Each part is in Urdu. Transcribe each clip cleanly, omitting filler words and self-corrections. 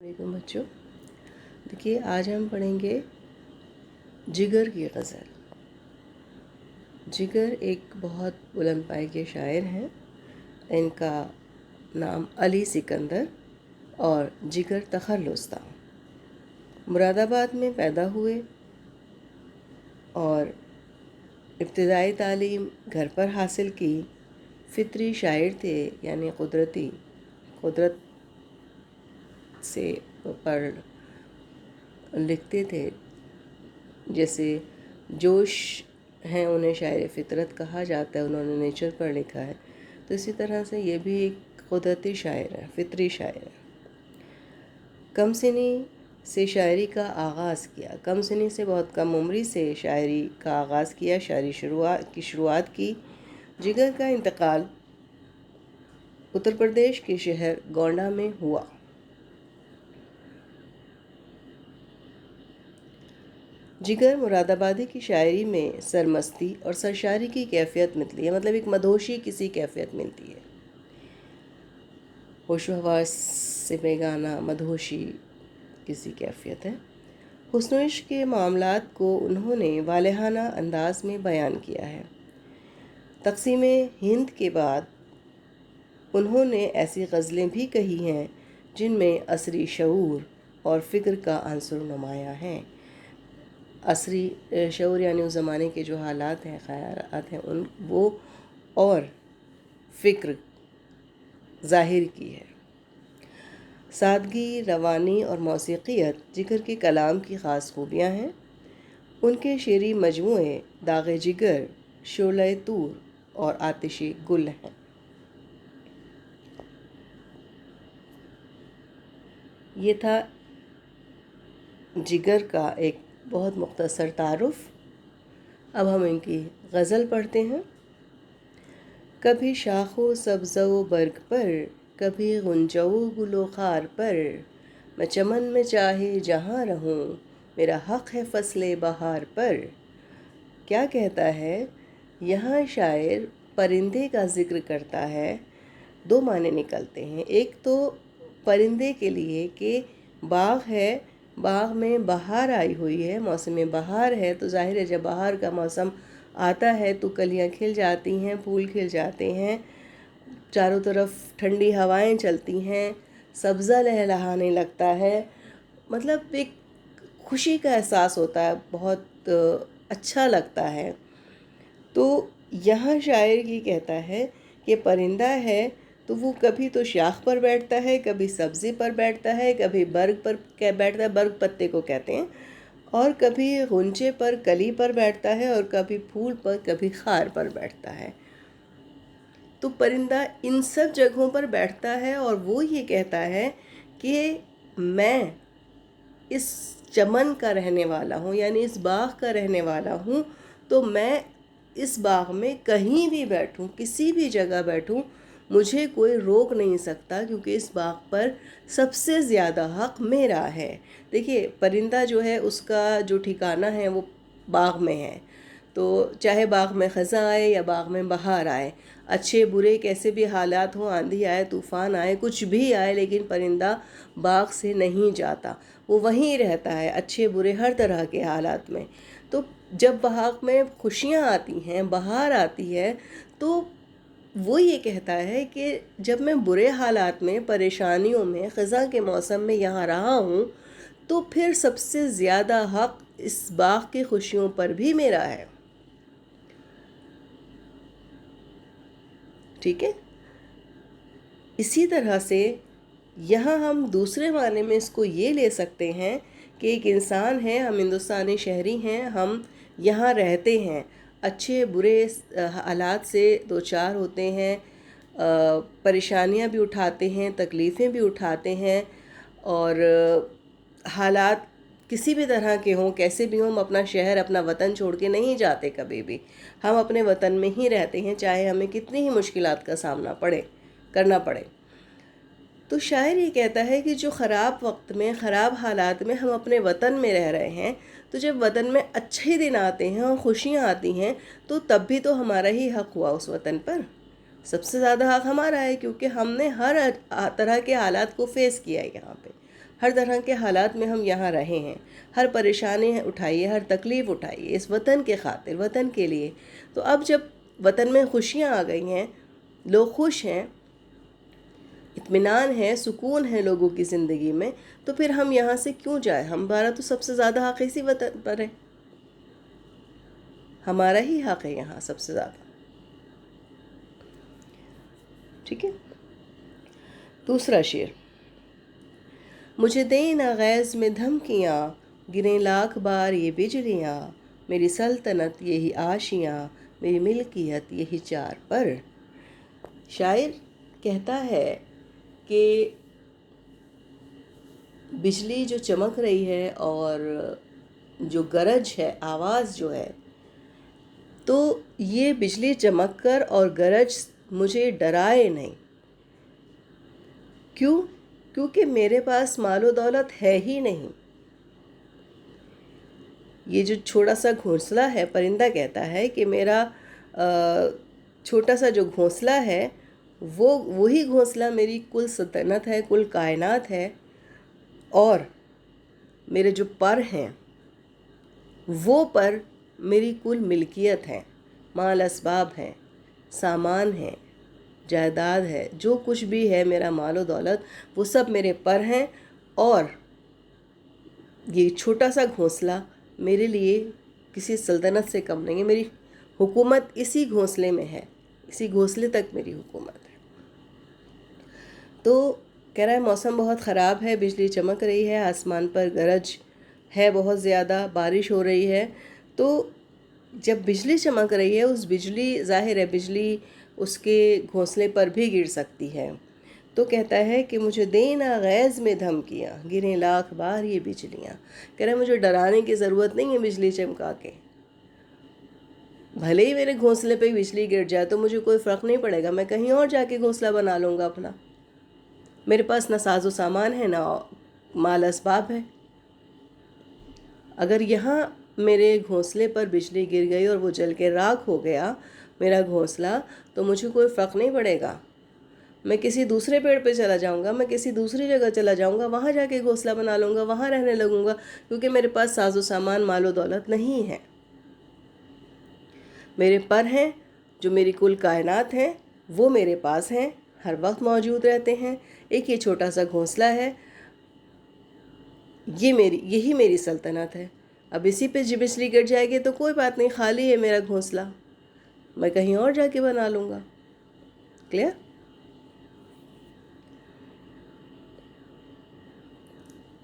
وعلیکم بچوں، دیکھیے آج ہم پڑھیں گے جگر کی غزل۔ جگر ایک بہت بلند پائے کے شاعر ہیں۔ ان کا نام علی سکندر اور جگر تخلص تھا۔ مراد آباد میں پیدا ہوئے اور ابتدائی تعلیم گھر پر حاصل کی۔ فطری شاعر تھے، یعنی قدرت سے پر لکھتے تھے، جیسے جوش ہیں انہیں شاعر فطرت کہا جاتا ہے، انہوں نے نیچر پر لکھا ہے، تو اسی طرح سے یہ بھی ایک قدرتی شاعر ہے، فطری شاعر ہے۔ کم سنی سے شاعری کا آغاز کیا، کم سنی سے بہت کم عمری سے شاعری کا آغاز کیا، شاعری شروعات کی۔ جگر کا انتقال اتر پردیش کے شہر گونڈہ میں ہوا۔ جگر مراد آبادی کی شاعری میں سرمستی اور سرشاری کی کیفیت ملتی ہے، مطلب ایک مدہوشی کسی کیفیت ملتی ہے۔ ہوش و حواس سے بیگانہ مدہوشی کسی کیفیت ہے۔ حسن و عشق کے معاملات کو انہوں نے والہانہ انداز میں بیان کیا ہے۔ تقسیم ہند کے بعد انہوں نے ایسی غزلیں بھی کہی ہیں جن میں عصری شعور اور فکر کا عنصر نمایاں ہے۔ عصری شعور یعنی اس زمانے کے جو حالات ہیں، خیالات ہیں، وہ اور فکر ظاہر کی ہے۔ سادگی، روانی اور موسیقیت جگر کے کلام کی خاص خوبیاں ہیں۔ ان کے شعری مجموعے داغ جگر، شعلۂ طور اور آتش گل ہیں۔ یہ تھا جگر کا ایک بہت مختصر تعارف۔ اب ہم ان کی غزل پڑھتے ہیں۔ کبھی شاخ و سبز و برگ پر، کبھی غنچہ و گل و خار پر، میں چمن میں چاہے جہاں رہوں، میرا حق ہے فصل بہار پر۔ کیا کہتا ہے یہاں شاعر؟ پرندے کا ذکر کرتا ہے۔ دو معنی نکلتے ہیں، ایک تو پرندے کے لیے کہ باغ ہے، باغ میں بہار آئی ہوئی ہے، موسم بہار ہے، تو ظاہر ہے جب بہار کا موسم آتا ہے تو کلیاں کھل جاتی ہیں، پھول کھل جاتے ہیں، چاروں طرف ٹھنڈی ہوائیں چلتی ہیں، سبزہ لہلہانے لگتا ہے، مطلب ایک خوشی کا احساس ہوتا ہے، بہت اچھا لگتا ہے۔ تو یہاں شاعر یہ کہتا ہے کہ پرندہ ہے تو وہ کبھی تو شاخ پر بیٹھتا ہے، کبھی سبزے پر بیٹھتا ہے، کبھی برگ پر بیٹھتا ہے، برگ پتے کو کہتے ہیں، اور کبھی غنچے پر، کلی پر بیٹھتا ہے، اور کبھی پھول پر، کبھی خار پر بیٹھتا ہے۔ تو پرندہ ان سب جگہوں پر بیٹھتا ہے اور وہ یہ کہتا ہے کہ میں اس چمن کا رہنے والا ہوں، یعنی اس باغ کا رہنے والا ہوں، تو میں اس باغ میں کہیں بھی بیٹھوں، کسی بھی جگہ بیٹھوں، مجھے کوئی روک نہیں سکتا، کیونکہ اس باغ پر سب سے زیادہ حق میرا ہے۔ دیکھیے پرندہ جو ہے اس کا جو ٹھکانہ ہے وہ باغ میں ہے، تو چاہے باغ میں خزاں آئے یا باغ میں بہار آئے، اچھے برے کیسے بھی حالات ہوں، آندھی آئے، طوفان آئے، کچھ بھی آئے، لیکن پرندہ باغ سے نہیں جاتا، وہ وہیں رہتا ہے، اچھے برے ہر طرح کے حالات میں۔ تو جب باغ میں خوشیاں آتی ہیں، بہار آتی ہے، تو وہ یہ کہتا ہے کہ جب میں برے حالات میں، پریشانیوں میں، خزاں کے موسم میں یہاں رہا ہوں، تو پھر سب سے زیادہ حق اس باغ کی خوشیوں پر بھی میرا ہے۔ ٹھیک ہے؟ اسی طرح سے یہاں ہم دوسرے معنی میں اس کو یہ لے سکتے ہیں کہ ایک انسان ہے، ہم ہندوستانی شہری ہیں، ہم یہاں رہتے ہیں، اچھے برے حالات سے دوچار ہوتے ہیں، پریشانیاں بھی اٹھاتے ہیں، تکلیفیں بھی اٹھاتے ہیں، اور حالات کسی بھی طرح کے ہوں، کیسے بھی ہوں، ہم اپنا شہر، اپنا وطن چھوڑ کے نہیں جاتے کبھی بھی، ہم اپنے وطن میں ہی رہتے ہیں، چاہے ہمیں کتنی ہی مشکلات کا سامنا کرنا پڑے۔ تو شاعر یہ کہتا ہے کہ جو خراب وقت میں، خراب حالات میں ہم اپنے وطن میں رہ رہے ہیں، تو جب وطن میں اچھے دن آتے ہیں اور خوشیاں آتی ہیں، تو تب بھی تو ہمارا ہی حق ہوا اس وطن پر، سب سے زیادہ حق ہمارا ہے، کیونکہ ہم نے ہر طرح کے حالات کو فیس کیا ہے یہاں پہ، ہر طرح کے حالات میں ہم یہاں رہے ہیں، ہر پریشانی اٹھائیے، ہر تکلیف اٹھائیے اس وطن کے خاطر، وطن کے لیے. تو اب جب وطن میں خوشیاں آ گئی ہیں، لوگ خوش ہیں، اطمینان ہے، سکون ہے لوگوں کی زندگی میں، تو پھر ہم یہاں سے کیوں جائیں؟ ہمارا تو سب سے زیادہ حق اسی وطن پر ہے، ہمارا ہی حق ہے یہاں سب سے زیادہ. ٹھیک ہے. دوسرا شعر. مجھے دیں نہ غیظ میں دھمکیاں، گریں لاکھ بار یہ بجلیاں، میری سلطنت یہی آشیاں، میری ملکیت یہی چار پر. شاعر کہتا ہے کہ بجلی جو چمک رہی ہے اور جو گرج ہے، آواز جو ہے، تو یہ بجلی چمک کر اور گرج مجھے ڈرائے نہیں. کیوں؟ کیونکہ میرے پاس مال و دولت ہے ہی نہیں. یہ جو چھوٹا سا گھونسلہ ہے، پرندہ کہتا ہے کہ میرا چھوٹا سا جو گھونسلہ ہے، وہی گھونسلہ میری کل سلطنت ہے، کل کائنات ہے. اور میرے جو پر ہیں وہ پر میری کل ملکیت ہے، مال اسباب ہیں، سامان ہیں، جائیداد ہے، جو کچھ بھی ہے میرا مال و دولت وہ سب میرے پر ہیں. اور یہ چھوٹا سا گھونسلہ میرے لیے کسی سلطنت سے کم نہیں ہے. میری حکومت اسی گھونسلے میں ہے، اسی گھونسلے تک میری حکومت ہے. تو کہہ رہا ہے موسم بہت خراب ہے، بجلی چمک رہی ہے، آسمان پر گرج ہے بہت زیادہ، بارش ہو رہی ہے. تو جب بجلی چمک رہی ہے، اس بجلی، ظاہر ہے بجلی اس کے گھونسلے پر بھی گر سکتی ہے. تو کہتا ہے کہ مجھے دیں نہ غیظ میں دھمکیاں، گریں لاکھ بار یہ بجلیاں. کہہ رہا ہے مجھے ڈرانے کی ضرورت نہیں ہے بجلی چمکا کے. بھلے ہی میرے گھونسلے پہ بجلی گر جائے تو مجھے کوئی فرق نہیں پڑے گا، میں کہیں اور جا کے گھونسلہ بنا لوں گا اپنا. میرے پاس نہ ساز و سامان ہے، نہ مال اسباب ہے. اگر یہاں میرے گھونسلے پر بجلی گر گئی اور وہ جل کے راکھ ہو گیا میرا گھونسلہ، تو مجھے کوئی فرق نہیں پڑے گا. میں کسی دوسرے پیڑ پہ چلا جاؤں گا، میں کسی دوسری جگہ چلا جاؤں گا، وہاں جا کے گھونسلہ بنا لوں گا، وہاں رہنے لگوں گا، کیونکہ میرے پاس ساز و سامان، مال و دولت نہیں ہے. میرے پر ہیں جو میری کل کائنات ہیں، وہ میرے پاس ہیں، ہر وقت موجود رہتے ہیں. ایک یہ چھوٹا سا گھونسلہ ہے، یہی میری سلطنت ہے. اب اسی پہ جب بجلی گر جائے گی تو کوئی بات نہیں، خالی ہے میرا گھونسلہ، میں کہیں اور جا کے بنا لوں گا. کلیئر؟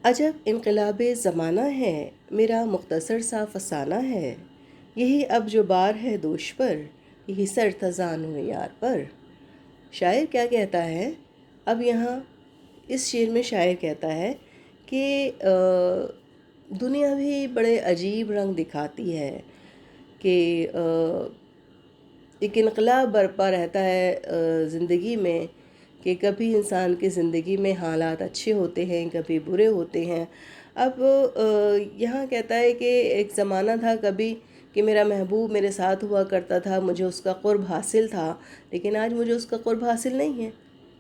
عجب انقلاب زمانہ ہے، میرا مختصر سا فسانہ ہے، یہی اب جو بار ہے دوش پر، یہی سر تزانو یار پر. شاعر کیا کہتا ہے؟ اب یہاں اس شعر میں شاعر کہتا ہے کہ دنیا بھی بڑے عجیب رنگ دکھاتی ہے، کہ ایک انقلاب برپا رہتا ہے زندگی میں، کہ کبھی انسان کی زندگی میں حالات اچھے ہوتے ہیں، کبھی برے ہوتے ہیں. اب یہاں کہتا ہے کہ ایک زمانہ تھا کبھی کہ میرا محبوب میرے ساتھ ہوا کرتا تھا، مجھے اس کا قرب حاصل تھا، لیکن آج مجھے اس کا قرب حاصل نہیں ہے،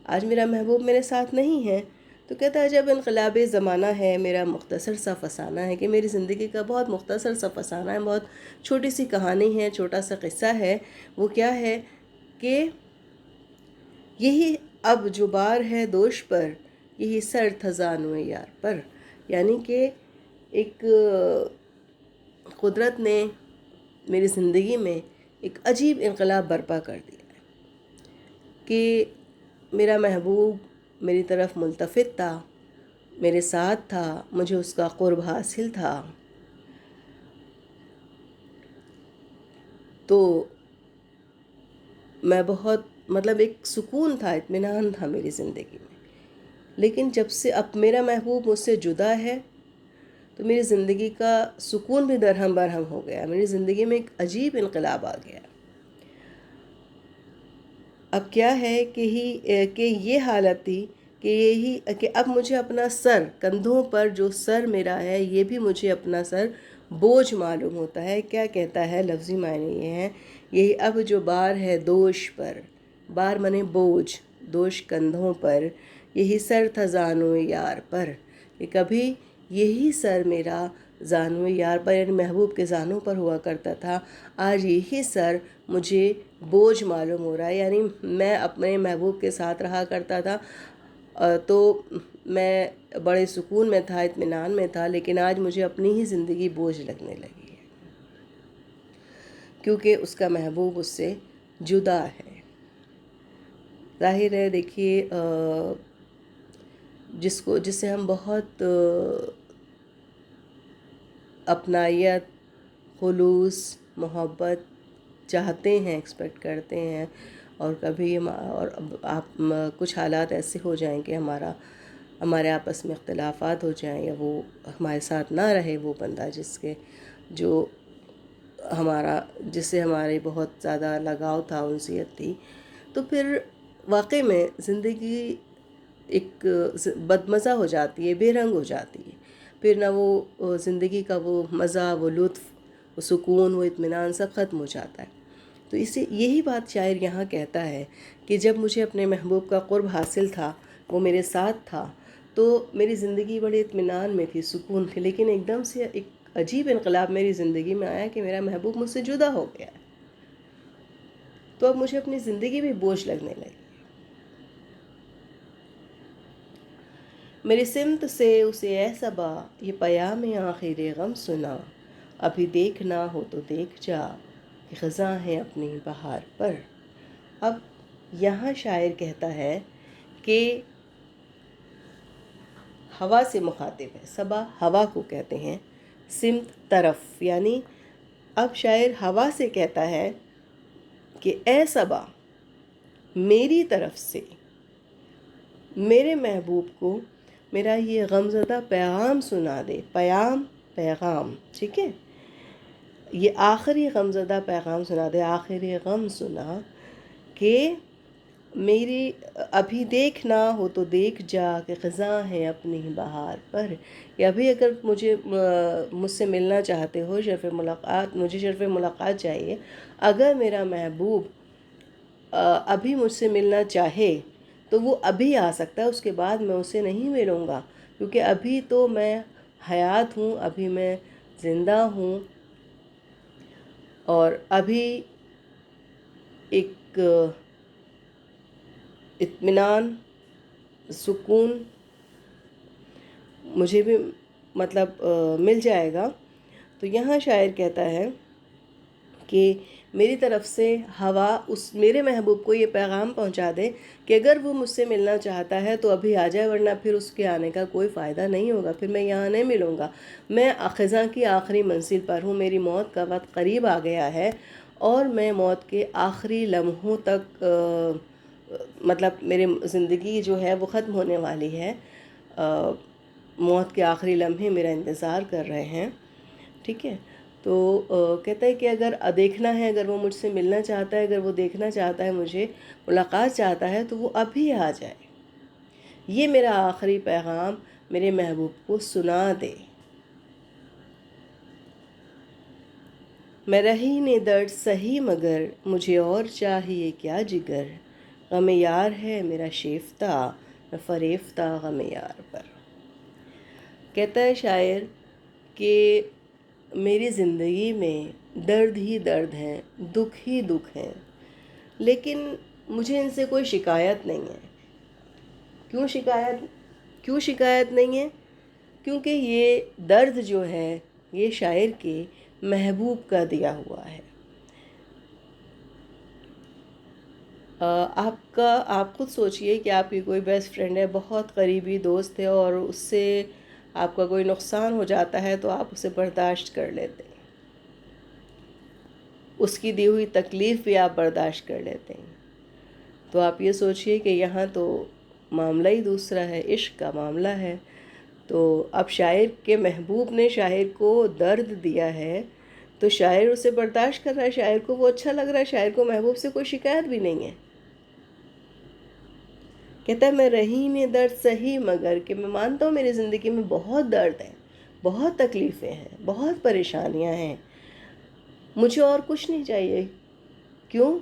آج میرا محبوب میرے ساتھ نہیں ہے. تو کہتا ہے جب انقلاب زمانہ ہے، میرا مختصر سا فسانہ ہے، کہ میری زندگی کا بہت مختصر سا فسانہ ہے، بہت چھوٹی سی کہانی ہے، چھوٹا سا قصہ ہے. وہ کیا ہے کہ یہی اب جو بار ہے دوش پر، یہی سر تھزانو یار پر. یعنی کہ ایک قدرت نے میری زندگی میں ایک عجیب انقلاب برپا کر دیا ہے کہ میرا محبوب میری طرف ملتفت تھا، میرے ساتھ تھا، مجھے اس کا قرب حاصل تھا. تو میں بہت ایک سکون تھا، اطمینان تھا میری زندگی میں. لیکن جب سے اب میرا محبوب مجھ سے جدا ہے تو میری زندگی کا سکون بھی درہم برہم ہو گیا، میری زندگی میں ایک عجیب انقلاب آ گیا. اب کیا ہے کہ یہ حالت تھی کہ اب مجھے اپنا سر، کندھوں پر جو سر میرا ہے، یہ بھی مجھے اپنا سر بوجھ معلوم ہوتا ہے. کیا کہتا ہے؟ لفظی معنی یہ ہے، یہی اب جو بار ہے دوش پر، بار منے بوجھ، دوش کندھوں پر، یہی سر تھزانو یار پر. کہ کبھی یہی سر میرا زانو یار پر یعنی محبوب کے زانوں پر ہوا کرتا تھا، آج یہی سر مجھے بوجھ معلوم ہو رہا ہے. یعنی میں اپنے محبوب کے ساتھ رہا کرتا تھا تو میں بڑے سکون میں تھا، اطمینان میں تھا، لیکن آج مجھے اپنی ہی زندگی بوجھ لگنے لگی ہے کیونکہ اس کا محبوب اس سے جدا ہے. ظاہر ہے دیکھیے جس سے ہم بہت اپنائیت، خلوص، محبت چاہتے ہیں، ایکسپیکٹ کرتے ہیں، اور کبھی اور آپ کچھ حالات ایسے ہو جائیں کہ ہمارے آپس میں اختلافات ہو جائیں یا وہ ہمارے ساتھ نہ رہے وہ بندہ جس سے ہماری بہت زیادہ لگاؤ تھا، انسیت تھی، تو پھر واقعی میں زندگی ایک بدمزہ ہو جاتی ہے، بے رنگ ہو جاتی ہے. پھر نہ وہ زندگی کا وہ مزہ، وہ لطف، وہ سکون، وہ اطمینان سب ختم ہو جاتا ہے. تو یہی بات شاعر یہاں کہتا ہے کہ جب مجھے اپنے محبوب کا قرب حاصل تھا، وہ میرے ساتھ تھا، تو میری زندگی بڑے اطمینان میں تھی، سکون تھی، لیکن ایک دم سے ایک عجیب انقلاب میری زندگی میں آیا کہ میرا محبوب مجھ سے جدا ہو گیا. تو اب مجھے اپنی زندگی بھی بوجھ لگنے لگی. میری سمت سے اسے اے صبا یہ پیام آخر غم سنا، ابھی دیکھنا ہو تو دیکھ جا کہ خزاں ہے اپنی بہار پر. اب یہاں شاعر کہتا ہے کہ ہوا سے مخاطب ہے. صبا ہوا کو کہتے ہیں، سمت طرف، یعنی اب شاعر ہوا سے کہتا ہے کہ اے صبا میری طرف سے میرے محبوب کو میرا یہ غمزدہ پیغام سنا دے. پیغام ٹھیک ہے، یہ آخری غمزدہ پیغام سنا دے، آخری غم سنا کہ میری ابھی دیکھنا ہو تو دیکھ جا کہ خزاں ہے اپنی بہار پر. کہ ابھی اگر مجھ سے ملنا چاہتے ہو، مجھے شرف ملاقات چاہیے، اگر میرا محبوب ابھی مجھ سے ملنا چاہے تو وہ ابھی آ سکتا ہے، اس کے بعد میں اسے نہیں ملوں گا، کیونکہ ابھی تو میں حیات ہوں، ابھی میں زندہ ہوں، اور ابھی ایک اطمینان، سکون مجھے بھی مل جائے گا. تو یہاں شاعر کہتا ہے کہ میری طرف سے ہوا میرے محبوب کو یہ پیغام پہنچا دے کہ اگر وہ مجھ سے ملنا چاہتا ہے تو ابھی آ جائے، ورنہ پھر اس کے آنے کا کوئی فائدہ نہیں ہوگا، پھر میں یہاں نہیں ملوں گا. میں خزاں کی آخری منزل پر ہوں، میری موت کا وقت قریب آ گیا ہے، اور میں موت کے آخری لمحوں تک میری زندگی جو ہے وہ ختم ہونے والی ہے، موت کے آخری لمحے میرا انتظار کر رہے ہیں. ٹھیک ہے، تو کہتا ہے کہ اگر دیکھنا ہے، اگر وہ مجھ سے ملنا چاہتا ہے، اگر وہ دیکھنا چاہتا ہے، مجھے ملاقات چاہتا ہے، تو وہ ابھی آ جائے. یہ میرا آخری پیغام میرے محبوب کو سنا دے. میں رہی نے درد سہی مگر مجھے اور چاہیے کیا جگر، غم یار ہے میرا شیفتہ میں فریفتہ غم یار پر. کہتا ہے شاعر کہ میری زندگی میں درد ہی درد ہیں، دکھ ہی دکھ ہیں، لیکن مجھے ان سے کوئی شکایت نہیں ہے. کیوں شکایت نہیں ہے؟ کیونکہ یہ درد جو ہے یہ شاعر کے محبوب کا دیا ہوا ہے. آپ خود سوچئے کہ آپ کی کوئی بیسٹ فرینڈ ہے، بہت قریبی دوست ہے، اور اس سے آپ کا کوئی نقصان ہو جاتا ہے تو آپ اسے برداشت کر لیتے ہیں، اس کی دی ہوئی تکلیف بھی آپ برداشت کر لیتے ہیں. تو آپ یہ سوچئے کہ یہاں تو معاملہ ہی دوسرا ہے، عشق کا معاملہ ہے. تو اب شاعر کے محبوب نے شاعر کو درد دیا ہے تو شاعر اسے برداشت کر رہا ہے، شاعر کو وہ اچھا لگ رہا ہے، شاعر کو محبوب سے کوئی شکایت بھی نہیں ہے. کہتا ہے میں رہی نے درد سہی مگر، کہ میں مانتا ہوں میری زندگی میں بہت درد ہے، بہت تکلیفیں ہیں، بہت پریشانیاں ہیں، مجھے اور کچھ نہیں چاہیے. کیوں؟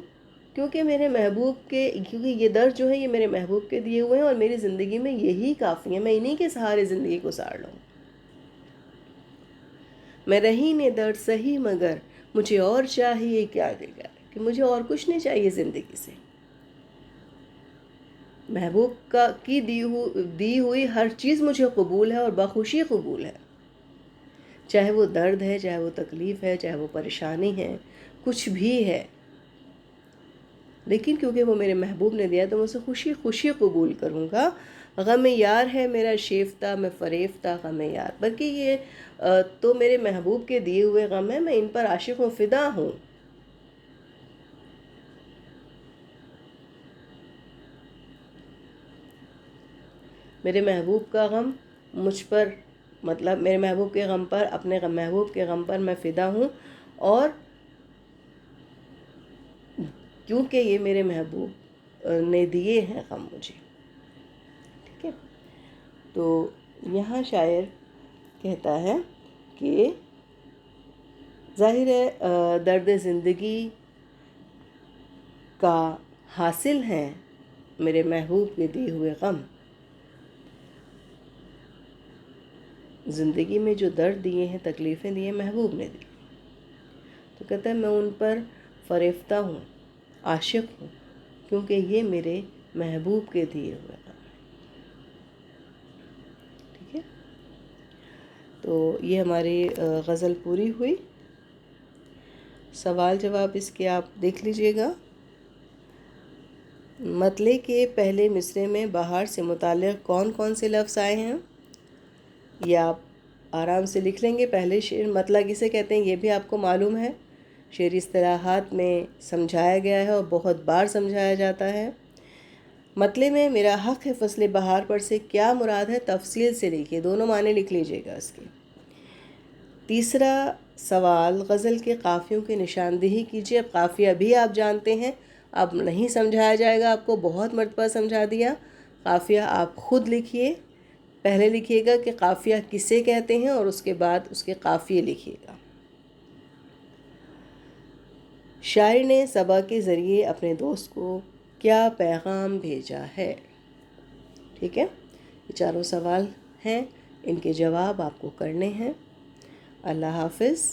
کیونکہ میرے محبوب کے، کیونکہ یہ درد جو ہے یہ میرے محبوب کے دیے ہوئے ہیں، اور میری زندگی میں یہی کافی ہے، میں انہی کے سہارے زندگی گزار لوں۔ میں رہی نے درد سہی مگر مجھے اور چاہیے کیا دیگر، کہ مجھے اور کچھ نہیں چاہیے زندگی سے۔ محبوب کی دی ہوئی ہر چیز مجھے قبول ہے اور بخوشی قبول ہے، چاہے وہ درد ہے، چاہے وہ تکلیف ہے، چاہے وہ پریشانی ہے، کچھ بھی ہے، لیکن کیونکہ وہ میرے محبوب نے دیا تو میں اسے خوشی خوشی قبول کروں گا۔ غم یار ہے میرا شیفتہ میں فریفتہ غم یار، بلکہ یہ تو میرے محبوب کے دیے ہوئے غم ہیں، میں ان پر عاشق و فدا ہوں۔ میرے محبوب کا غم مجھ پر، مطلب میرے محبوب کے غم پر، اپنے محبوب کے غم پر میں فدا ہوں، اور کیونکہ یہ میرے محبوب نے دیے ہیں غم مجھے، ٹھیک ہے۔ تو یہاں شاعر کہتا ہے کہ ظاہر ہے درد زندگی کا حاصل ہیں میرے محبوب کے دیے ہوئے غم، زندگی میں جو درد دیے ہیں، تکلیفیں دی ہیں، محبوب نے دی، تو کہتا ہے میں ان پر فریفتہ ہوں، عاشق ہوں، کیونکہ یہ میرے محبوب کے دیے ہوئے غم، ٹھیک ہے۔ تو یہ ہماری غزل پوری ہوئی۔ سوال جواب اس کے آپ دیکھ لیجئے گا۔ مطلع کے پہلے مصرعے میں بہار سے متعلق کون کون سے لفظ آئے ہیں، یہ آپ آرام سے لکھ لیں گے۔ پہلے شعر مطلع کسے کہتے ہیں یہ بھی آپ کو معلوم ہے، شعری اصطلاحات میں سمجھایا گیا ہے اور بہت بار سمجھایا جاتا ہے۔ مطلع میں میرا حق ہے فصل بہار پر سے کیا مراد ہے، تفصیل سے لکھیے، دونوں معنی لکھ لیجئے گا اس کے۔ تیسرا سوال، غزل کے قافیوں کی نشاندہی کیجیے۔ اب قافیہ بھی آپ جانتے ہیں، اب نہیں سمجھایا جائے گا، آپ کو بہت مرتبہ سمجھا دیا۔ قافیہ آپ خود لکھیے، پہلے لکھیے گا کہ قافیہ کسے کہتے ہیں، اور اس کے بعد اس کے قافیے لکھیے گا۔ شاعر نے صبا کے ذریعے اپنے دوست کو کیا پیغام بھیجا ہے، ٹھیک ہے۔ یہ چاروں سوال ہیں، ان کے جواب آپ کو کرنے ہیں۔ اللہ حافظ۔